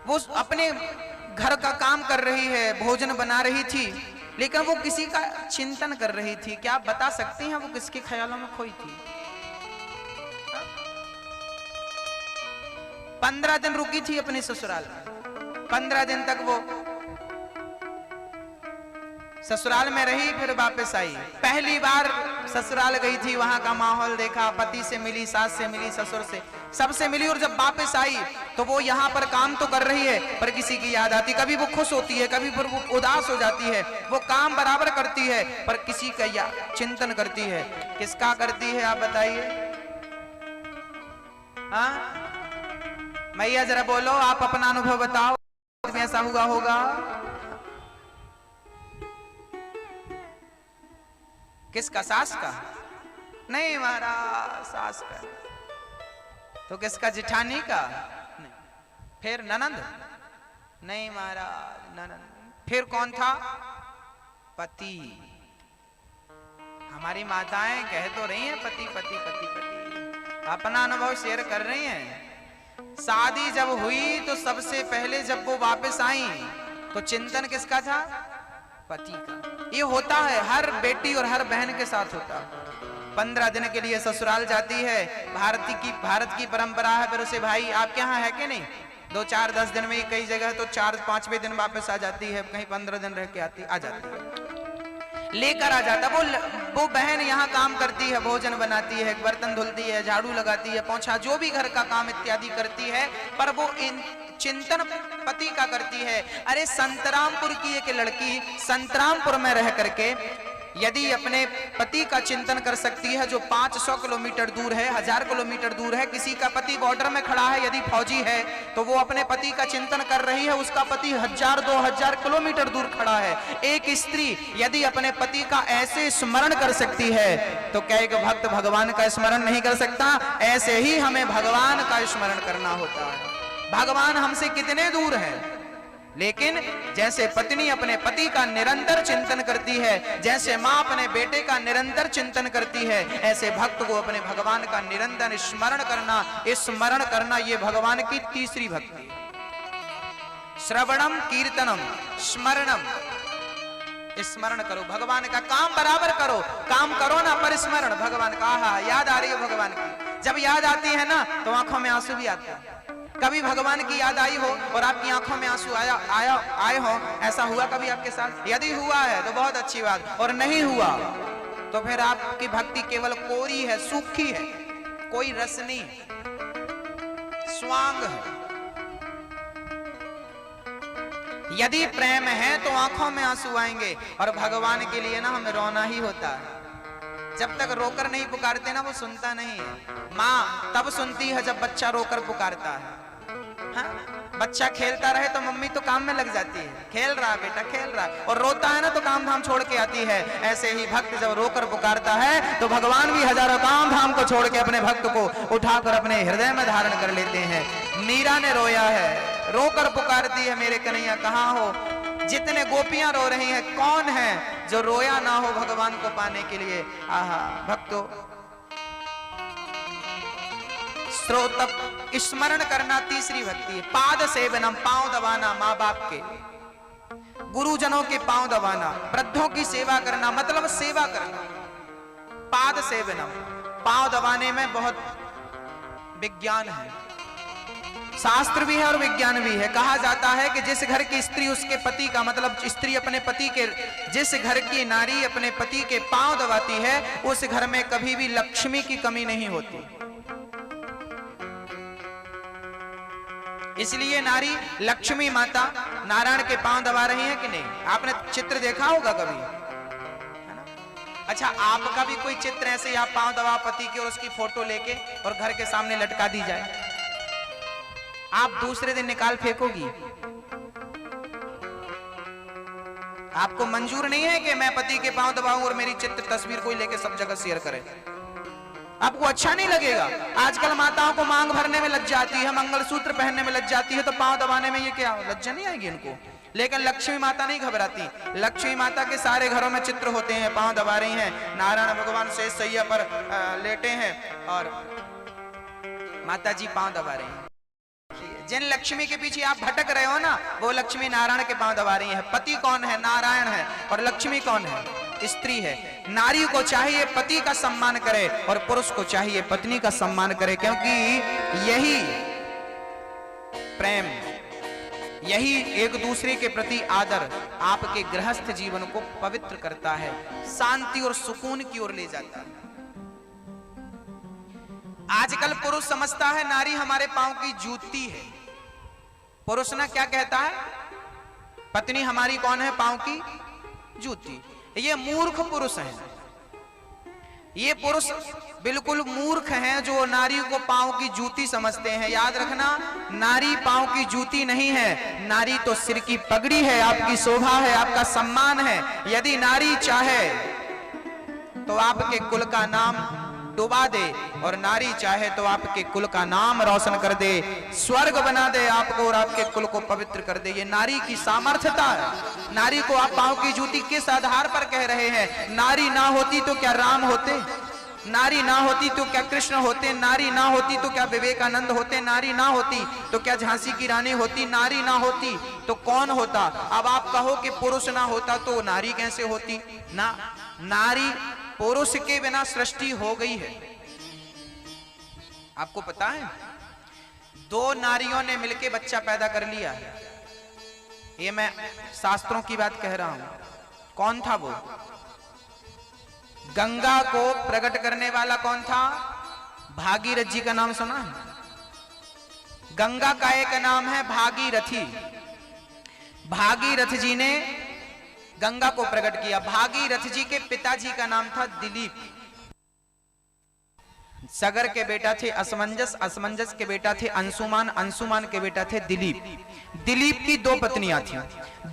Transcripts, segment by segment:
वो अपने घर का काम कर रही है, भोजन बना रही थी, लेकिन वो किसी का चिंतन कर रही थी। क्या आप बता सकती हैं वो किसके ख्यालों में खोई थी? 15 दिन रुकी थी अपने ससुराल में। 15 दिन तक वो ससुराल में रही, फिर वापस आई। पहली बार ससुराल गई थी, वहां का माहौल देखा, पति से मिली, सास से मिली, ससुर से, सबसे मिली। और जब वापस आई तो वो यहाँ पर काम तो कर रही है, पर किसी की याद आती। कभी वो खुश होती है, कभी फिर वो उदास हो जाती है। वो काम बराबर करती है, पर किसी का चिंतन करती है। किसका करती है आप बताइए? हाँ मैया जरा बोलो, आप अपना अनुभव बताओ, ऐसा हुआ होगा? किसका? सास का? नहीं महाराज, सास का। तो किसका? जिठानी का? नहीं। फिर ननंद? नहीं महाराज, ननंद। फिर कौन था? पति। हमारी माताएं कह तो रही हैं पति पति पति पति, अपना अनुभव शेयर कर रही हैं। शादी जब हुई तो सबसे पहले जब वो वापस आई तो चिंतन किसका था? पति का। ये होता है हर बेटी और हर बहन के साथ होता है। 15 दिन के लिए ससुराल जाती है, भारत की परंपरा है। फिर उसे भाई आपके यहाँ है कि नहीं, 2 4 10 दिन में, कई जगह तो 4 5वें दिन वापस आ जाती है, कहीं 15 दिन रह के आ जाती है, लेकर आ जाता। वो बहन यहाँ काम करती है, भोजन बनाती है, बर्तन धुलती है, झाड़ू लगाती है, पोंछा, जो भी घर का काम इत्यादि करती है, पर वो इन चिंतन पति का करती है। अरे संतरामपुर की एक लड़की संतरामपुर में रह करके यदि अपने पति का चिंतन कर सकती है, जो 500 किलोमीटर दूर है, 1000 किलोमीटर दूर है, किसी का पति बॉर्डर में खड़ा है, यदि फौजी है, तो वो अपने पति का चिंतन कर रही है, उसका पति 1000-2000 किलोमीटर दूर खड़ा है। एक स्त्री यदि अपने पति का ऐसे स्मरण कर सकती है, तो क्या एक भक्त भगवान का स्मरण नहीं कर सकता? ऐसे ही हमें भगवान का स्मरण करना होता है। भगवान हमसे कितने दूर है, लेकिन जैसे पत्नी अपने पति का निरंतर चिंतन करती है, जैसे माँ अपने बेटे का निरंतर चिंतन करती है, ऐसे भक्त को अपने भगवान का निरंतर स्मरण करना, ये भगवान की तीसरी भक्ति। श्रवणम कीर्तनम स्मरणम, स्मरण करो भगवान का, काम बराबर करो, काम करो ना पर स्मरण भगवान का। हाँ, याद आ रही है भगवान की, जब याद आती है ना तो आंखों में आंसू भी आते हैं। कभी भगवान की याद आई हो और आपकी आंखों में आंसू आए हो, ऐसा हुआ कभी आपके साथ? यदि हुआ है तो बहुत अच्छी बात, और नहीं हुआ तो फिर आपकी भक्ति केवल कोरी है, सूखी है, कोई रस नहीं, स्वांग है। यदि प्रेम है तो आंखों में आंसू आएंगे, और भगवान के लिए ना हमें रोना ही होता है। जब तक रोकर नहीं पुकारते ना वो सुनता नहीं है। माँ तब सुनती है जब बच्चा रोकर पुकारता है। हाँ? बच्चा खेलता रहे तो मम्मी तो काम में लग जाती है, खेल रहा बेटा खेल रहा, और रोता है ना तो काम धाम छोड़ के आती है। ऐसे ही भक्त जब रोकर पुकारता है तो भगवान भी हजारों काम धाम को छोड़ के अपने भक्त को उठाकर अपने हृदय में धारण कर लेते हैं। मीरा ने रोया है, रोकर पुकारती है, मेरे कन्हैया कहाँ हो। जितने गोपियां रो रही हैं, कौन है जो रोया ना हो भगवान को पाने के लिए? आहा भक्तों, श्रोत स्मरण करना तीसरी भक्ति है। पाद सेवनम, पांव दबाना, माँ बाप के, गुरुजनों के पांव दबाना, वृद्धों की सेवा करना, मतलब सेवा करना। पाद सेवनम, पांव दबाने में बहुत विज्ञान है, शास्त्र भी है और विज्ञान भी है। कहा जाता है कि जिस घर की स्त्री उसके पति का, मतलब स्त्री अपने पति के, जिस घर की नारी अपने पति के पांव दबाती है, उस घर में कभी भी लक्ष्मी की कमी नहीं होती। इसलिए नारी लक्ष्मी माता नारायण के पांव दबा रही है कि नहीं? आपने चित्र देखा होगा कभी, है ना? अच्छा, आपका भी कोई चित्र ऐसे आप पांव दबा पति के और उसकी फोटो लेके और घर के सामने लटका दी जाए, आप दूसरे दिन निकाल फेंकोगी? आपको मंजूर नहीं है कि मैं पति के पांव दबाऊं और मेरी चित्र तस्वीर कोई लेके सब जगह शेयर करे? आपको अच्छा नहीं लगेगा। आजकल माताओं को मांग भरने में लग जाती है, मंगलसूत्र पहनने में लग जाती है, तो पांव दबाने में ये क्या लज्जा नहीं आएगी इनको? लेकिन लक्ष्मी माता नहीं घबराती। लक्ष्मी माता के सारे घरों में चित्र होते हैं, पांव दबा रही हैं, नारायण भगवान से सैया पर लेटे हैं और माता जी पांव दबा रही हैं। जिन लक्ष्मी के पीछे आप भटक रहे हो ना, वो लक्ष्मी नारायण के पांव दबा रही है। पति कौन है? नारायण है। और लक्ष्मी कौन है? स्त्री है। नारी को चाहिए पति का सम्मान करे और पुरुष को चाहिए पत्नी का सम्मान करे, क्योंकि यही प्रेम, यही एक दूसरे के प्रति आदर आपके गृहस्थ जीवन को पवित्र करता है, शांति और सुकून की ओर ले जाता है। आजकल पुरुष समझता है नारी हमारे पांव की जूती है। पुरुष ना क्या कहता है? पत्नी हमारी कौन है? पांव की जूती। ये मूर्ख पुरुष हैं। ये पुरुष बिल्कुल मूर्ख हैं जो नारी को पांव की जूती समझते हैं। याद रखना, नारी पांव की जूती नहीं है, नारी तो सिर की पगड़ी है, आपकी शोभा है, आपका सम्मान है। यदि नारी चाहे तो आपके कुल का नाम डुबा दे और नारी चाहे तो आपके कुल का नाम रोशन कर दे, स्वर्ग बना दे आपको और आपके कुल को पवित्र कर दे। ये नारी की सामर्थ्यता है। नारी को आप पांव की जूती किस आधार पर कह रहे हैं? नारी ना होती तो क्या राम होते? नारी ना होती तो क्या कृष्ण होते? नारी ना होती तो क्या विवेकानंद होते? नारी ना होती तो क्या झांसी की रानी होती? नारी ना होती तो कौन होता? अब आप कहो कि पुरुष ना होता तो नारी कैसे होती? ना, नारी पुरुष के बिना सृष्टि हो गई है। आपको पता है, दो नारियों ने मिलकर बच्चा पैदा कर लिया है। ये मैं शास्त्रों की बात कह रहा हूं। कौन था वो? गंगा को प्रकट करने वाला कौन था? भागीरथ जी का नाम सुना है? गंगा का एक नाम है भागीरथी। भागीरथ जी ने गंगा को प्रकट किया। भागीरथ जी के पिताजी का नाम था दिलीप। सगर के बेटा थे असमंजस, असमंजस के बेटा थे अंशुमान, अंशुमान के बेटा थे दिलीप। दिलीप की दो पत्नियां थीं।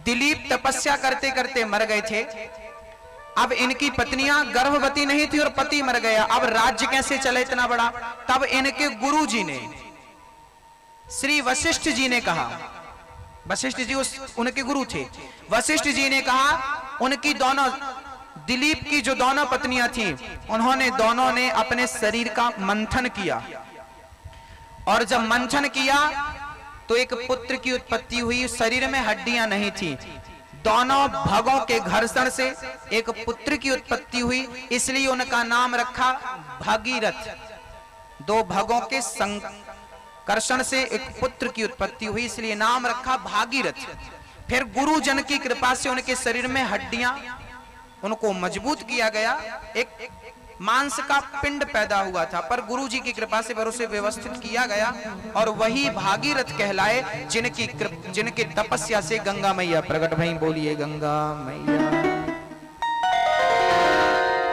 दिलीप तपस्या करते करते मर गए थे। अब इनकी पत्नियां गर्भवती नहीं थी और पति मर गया। अब राज्य कैसे चले इतना बड़ा? तब इनके गुरु जी ने, श्री वशिष्ठ जी ने कहा, वशिष्ठ जी उनके गुरु थे, वशिष्ठ जी ने कहा, उनकी दोनों, दिलीप की जो दोनों पत्नियां थीं, उन्होंने दोनों ने अपने शरीर का मंथन किया और जब मंथन किया तो एक पुत्र की उत्पत्ति हुई। शरीर में हड्डियां नहीं थी। दोनों भगों के घर्षण से एक पुत्र की उत्पत्ति हुई, इसलिए उनका नाम रखा भागीरथ। दो भगों के कर्षण से एक पुत्र की उत्पत्ति हुई, इसलिए नाम रखा भागीरथ। फिर गुरु जन की कृपा से उनके शरीर में हड्डियां, उनको मजबूत किया गया, एक मांस का पिंड पैदा हुआ था, पर गुरु जी की कृपा से उसे व्यवस्थित किया गया और वही भागीरथ कहलाए, जिनकी तपस्या से गंगा मैया प्रकट भई। बोलिए गंगा मैया।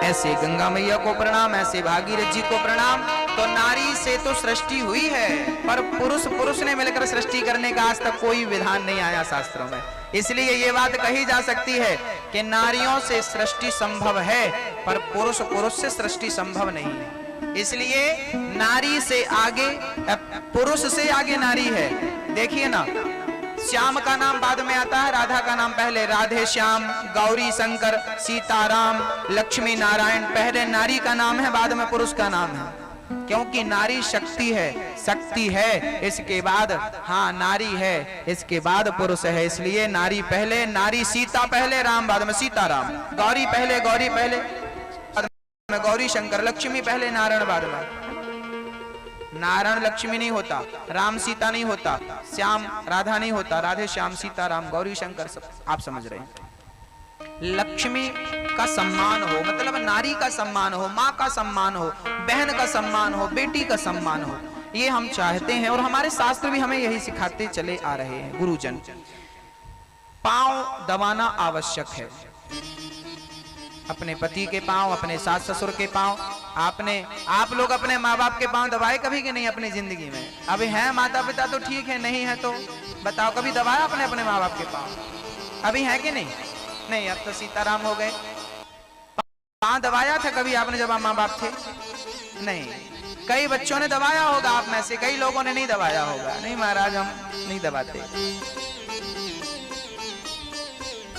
ऐसे गंगा मैया को प्रणाम, ऐसे भागीरथ जी को प्रणाम। तो नारी से तो सृष्टि हुई है, पर पुरुष ने मिलकर सृष्टि करने का आज तक कोई विधान नहीं आया शास्त्रों में। इसलिए ये बात कही जा सकती है कि नारियों से सृष्टि संभव है, पर पुरुष से सृष्टि संभव नहीं है। इसलिए नारी से आगे, पुरुष से आगे नारी है। देखिए ना, श्याम का नाम बाद में आता है, राधा का नाम पहले। राधे श्याम, गौरी शंकर, सीताराम, लक्ष्मी नारायण, पहले नारी का नाम है, बाद में पुरुष का नाम है। क्योंकि नारी शक्ति है, शक्ति है, इसके बाद हाँ नारी है, इसके बाद पुरुष है। इसलिए नारी पहले, नारी सीता पहले, राम बाद में सीताराम, गौरी पहले, गौरी पहले, बाद में गौरी शंकर, लक्ष्मी पहले, नारायण बाद में। नारायण लक्ष्मी नहीं होता, राम सीता नहीं होता, श्याम राधा नहीं होता, राधे श्याम सीता राम गौरी शंकर, सब आप समझ रहे हैं। लक्ष्मी का सम्मान हो, मतलब नारी का सम्मान हो, माँ का सम्मान हो, बहन का सम्मान हो, बेटी का सम्मान हो, ये हम चाहते हैं और हमारे शास्त्र भी हमें यही सिखाते चले आ रहे हैं। गुरुजन, पांव दबाना आवश्यक है। अपने पति के पांव, अपने सास ससुर के पांव। आप लोग अपने माँ बाप के पांव दबाए कभी कि नहीं अपनी जिंदगी में? अभी हैं माता पिता तो ठीक है, नहीं है तो बताओ, कभी दबाया अपने अपने माँ बाप के पांव? अभी है कि नहीं? नहीं, अब तो सीताराम हो गए। पांव दबाया था कभी आपने जब आप माँ बाप थे? नहीं। कई बच्चों ने दबाया होगा आप में से, कई लोगों ने नहीं दबाया होगा। नहीं महाराज, हम नहीं दबाते।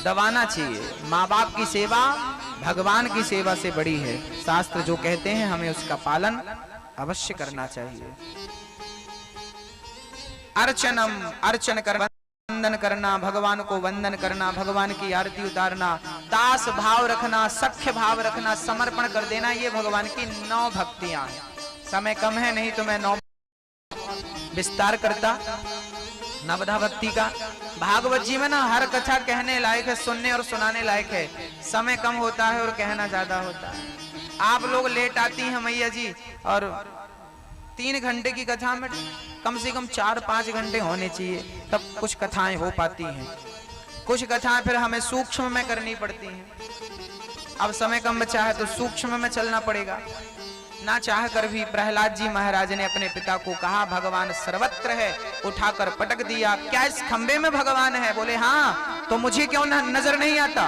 दबाना चाहिए। माँ बाप की सेवा भगवान की सेवा से बड़ी है। शास्त्र जो कहते हैं हमें उसका पालन अवश्य करना चाहिए। अर्चन कर वंदन करना, भगवान को वंदन करना, भगवान की आरती उतारना, दास भाव रखना, सख्य भाव रखना, समर्पण कर देना, ये भगवान की 9 भक्तियां हैं। समय कम है, नहीं तो मैं 9 विस्तार करता। नवधा भक्ति का भागवत जी में ना हर कथा कहने लायक है, सुनने और सुनाने लायक है। समय कम होता है और कहना ज्यादा होता है। आप लोग लेट आती हैं मैया जी, और 3 घंटे की कथा में कम से कम 4-5 घंटे होने चाहिए, तब कुछ कथाएं हो पाती हैं। कुछ कथाएं फिर हमें सूक्ष्म में करनी पड़ती हैं। अब समय कम बचा है तो सूक्ष्म में चलना पड़ेगा। ना चाह कर भी प्रहलाद जी महाराज ने अपने पिता को कहा, भगवान सर्वत्र है, उठाकर पटक दिया। क्या इस खंबे में भगवान है? बोले हाँ, तो मुझे क्यों नजर नहीं आता?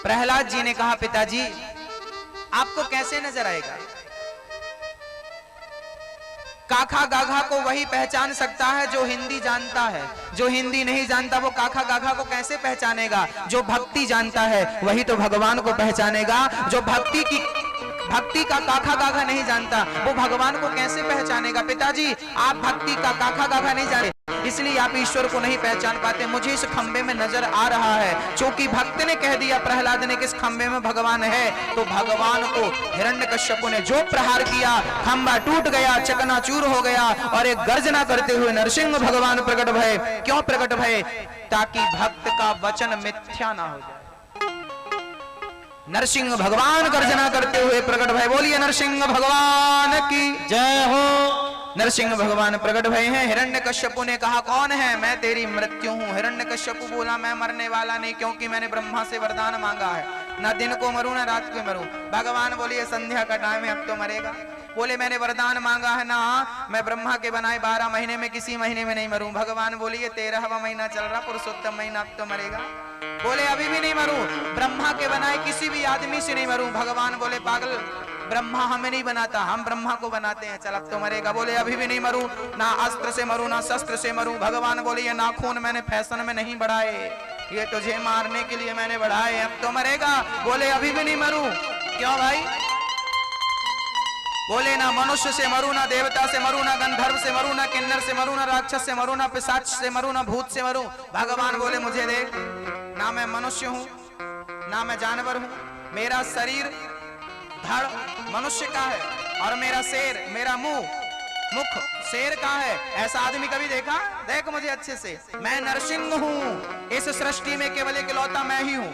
प्रहलाद जी ने कहा, पिताजी आपको कैसे नजर आएगा? काखा गाघा को वही पहचान सकता है जो हिंदी जानता है, जो हिंदी नहीं जानता वो काखा गाघा को कैसे पहचानेगा? जो भक्ति जानता है वही तो भगवान को पहचानेगा। जो भक्ति का काखा गाघा नहीं जानता वो भगवान को कैसे पहचानेगा? पिताजी आप भक्ति का काखा गाघा नहीं जानते, इसलिए आप ईश्वर को नहीं पहचान पाते। मुझे इस खंबे में नजर आ रहा है, क्योंकि भक्त ने कह दिया प्रहलाद ने कि इस खंबे में भगवान है, तो भगवान को हिरण्यकश्यपु ने जो प्रहार किया, खंबा टूट गया, चकनाचूर हो गया, और एक गर्जना करते हुए नरसिंह भगवान प्रकट भये। क्यों प्रकट भये? ताकि भक्त का वचन मिथ्या ना हो जाए। नरसिंह भगवान गर्जना करते हुए प्रकट भये। बोलिए नरसिंह भगवान की जय हो। नरसिंह भगवान प्रकट भये हैं। हिरण्यकश्यपु ने कहा, कौन है? मैं तेरी मृत्यु हूं। हिरण्यकश्यपु बोला, मैं मरने वाला नहीं, क्योंकि मैंने ब्रह्मा से वरदान मांगा है, ना दिन को मरूं ना रात को मरूं। भगवान बोलिए संध्या का टाइम है, अब तो मरेगा। बोले मैंने वरदान मांगा है ना, मैं ब्रह्मा के बनाए 12 महीने में किसी महीने में नहीं मरूं। भगवान बोलिए 13वां महीना चल रहा, पुरुषोत्तम महीना, अब तो मरेगा। बोले अभी भी नहीं मरूं, ब्रह्मा के बनाए किसी भी आदमी से नहीं मरूं। भगवान बोले पागल, ब्रह्मा हमें नहीं बनाता, हम ब्रह्मा को बनाते हैं, चल अब तो मरेगा। बोले अभी भी नहीं मरूं, ना अस्त्र से मरूं ना शस्त्र से मरूं। भगवान बोले ये नाखून मैंने फैशन में नहीं बढ़ाए, ये तुझे मारने के लिए मैंने बढ़ाए, अब तो मरेगा। बोले अभी भी नहीं मरूं। क्यों भाई? बोले ना मनुष्य से मरूं, ना देवता से मरूं, ना गंधर्व से मरूं, ना किन्नर से मरूं, ना राक्षस से मरूं, ना पिशाच से मरूं, ना भूत से मरूं। भगवान बोले मुझे देख, ना मैं मनुष्य हूं ना मैं जानवर हूं, मेरा शरीर धड़ मनुष्य का है, और मेरा शेर, मेरा मुख शेर का है। ऐसा आदमी कभी देखा? देख मुझे अच्छे से, मैं नरसिंह हूं, इस सृष्टि में केवल इकलौता मैं ही हूं,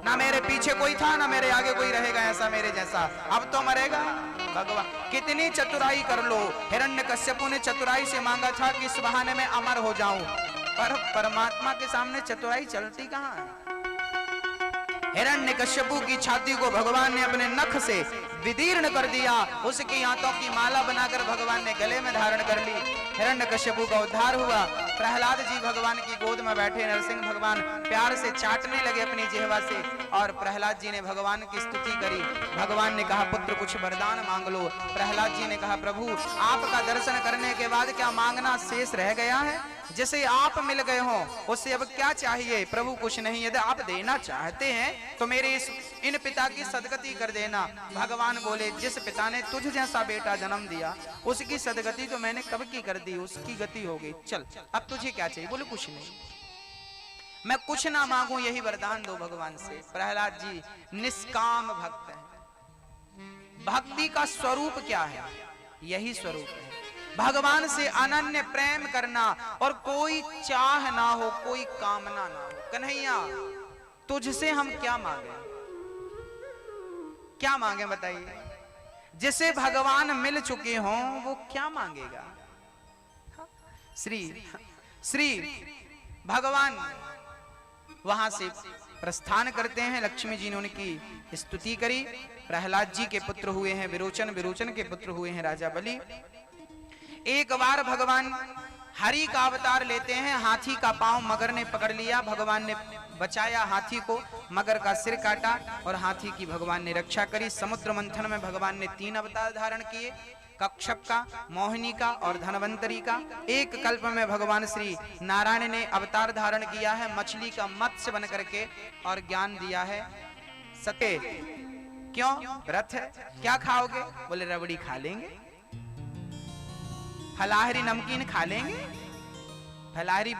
ना मेरे पीछे कोई था ना मेरे आगे कोई रहेगा ऐसा मेरे जैसा, अब तो मरेगा। भगवान कितनी चतुराई कर लो, हिरण्यकश्यपु ने चतुराई से मांगा था कि इस बहाने में अमर हो जाऊं, पर परमात्मा के सामने चतुराई चलती कहां है? हिरण्यकश्यपु की छाती को भगवान ने अपने नख से विदीर्ण कर दिया, उसकी आंतों की माला बनाकर भगवान ने गले में धारण कर ली। हिरण्यकश्यपु का उद्धार हुआ। प्रहलाद जी भगवान की गोद में बैठे, नरसिंह भगवान प्यार से चाटने लगे अपनी जिह्वा से, और प्रहलाद जी ने भगवान की स्तुति करी। भगवान ने कहा पुत्र कुछ वरदान मांग लो। प्रहलाद जी ने कहा प्रभु आपका दर्शन करने के बाद क्या मांगना शेष रह गया है? जैसे आप मिल गए हो उससे अब क्या चाहिए? प्रभु कुछ नहीं, यदि आप देना चाहते हैं तो मेरे इन पिता की सदगति कर देना। भगवान बोले जिस पिता ने तुझ जैसा बेटा जन्म दिया उसकी सदगति तो मैंने कब की कर दी, उसकी गति हो गई, चल अब तुझे क्या चाहिए? बोले कुछ नहीं, मैं कुछ ना मांगू, यही वरदान दो भगवान से। प्रहलाद जी निष्काम भक्त हैं। भक्ति का स्वरूप क्या है? यही स्वरूप है, भगवान से अनन्य प्रेम करना, और कोई चाह ना हो, कोई कामना ना हो। कन्हैया तुझसे हम क्या मांगे? क्या मांगे बताइए? जिसे भगवान मिल चुके हों वो क्या मांगेगा? श्री भगवान वहां से प्रस्थान करते हैं। लक्ष्मी जी ने उनकी स्तुति करी। प्रहलाद जी के पुत्र हुए हैं विरोचन, विरोचन के पुत्र हुए हैं राजा बलि। एक बार भगवान हरि का अवतार लेते हैं, हाथी का पांव मगर ने पकड़ लिया, भगवान ने बचाया हाथी को, मगर का सिर काटा और हाथी की भगवान ने रक्षा करी। समुद्र मंथन में भगवान ने 3 अवतार धारण किए, कक्षप का, मोहिनी का और धनवंतरी का। एक कल्प में भगवान श्री नारायण ने अवतार धारण किया है मछली का मत्स्य बन करके, और ज्ञान दिया है सत्य। क्यों? व्रत है। क्या खाओगे? बोले रबड़ी खा लेंगे। फलाहरी नमकीन खा लेंगे, फलाहरी